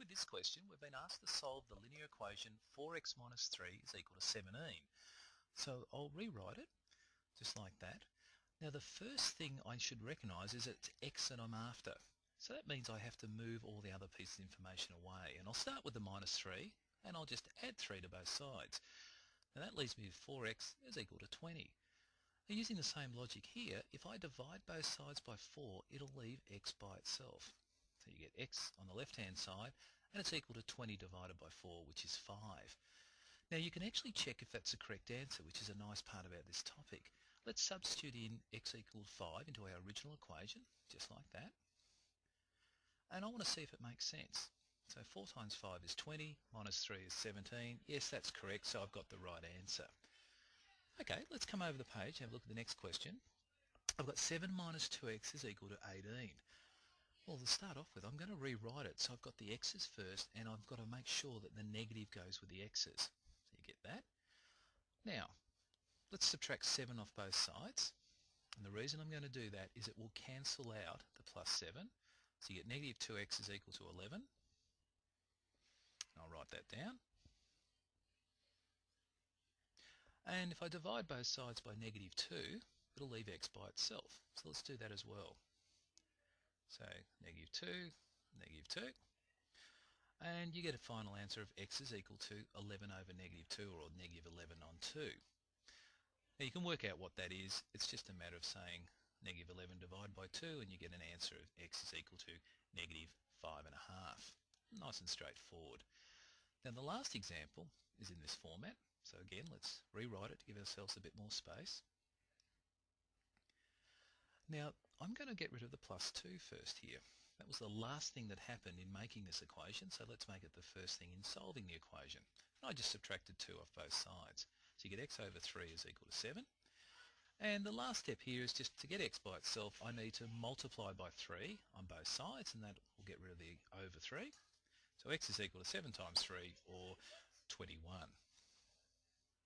with this question, we've been asked to solve the linear equation 4x minus 3 is equal to 17. So I'll rewrite it just like that. Now the first thing I should recognise is it's x that I'm after. So that means I have to move all the other pieces of information away. And I'll start with the minus 3 and I'll just add 3 to both sides. Now that leaves me with 4x is equal to 20. Now using the same logic here, if I divide both sides by 4, it'll leave x by itself. So you get x on the left hand side and it's equal to 20 divided by 4, which is 5. Now you can actually check if that's the correct answer, which is a nice part about this topic. Let's substitute in x equals 5 into our original equation, just like that. And I want to see if it makes sense. So 4 times 5 is 20, minus 3 is 17. Yes, that's correct, so I've got the right answer. Okay, let's come over the page and have a look at the next question. I've got 7 minus 2x is equal to 18. Well, to start off with, I'm going to rewrite it. So I've got the x's first, and I've got to make sure that the negative goes with the x's. So you get that. Now, let's subtract 7 off both sides. And the reason I'm going to do that is it will cancel out the plus 7. So you get negative 2x is equal to 11. I'll write that down. And if I divide both sides by negative 2, it'll leave x by itself. So let's do that as well. So negative 2, negative 2. And you get a final answer of x is equal to 11 over negative 2, or negative 11 on 2. Now you can work out what that is. It's just a matter of saying negative 11 divided by 2 and you get an answer of x is equal to negative 5.5. Nice and straightforward. Now the last example is in this format. So again, let's rewrite it to give ourselves a bit more space. Now I'm going to get rid of the plus 2 first here. That was the last thing that happened in making this equation, so let's make it the first thing in solving the equation. And I just subtracted 2 off both sides. So you get x over 3 is equal to 7. And the last step here is just to get x by itself, I need to multiply by 3 on both sides, and that will get rid of the over 3. So x is equal to 7 times 3, or 21.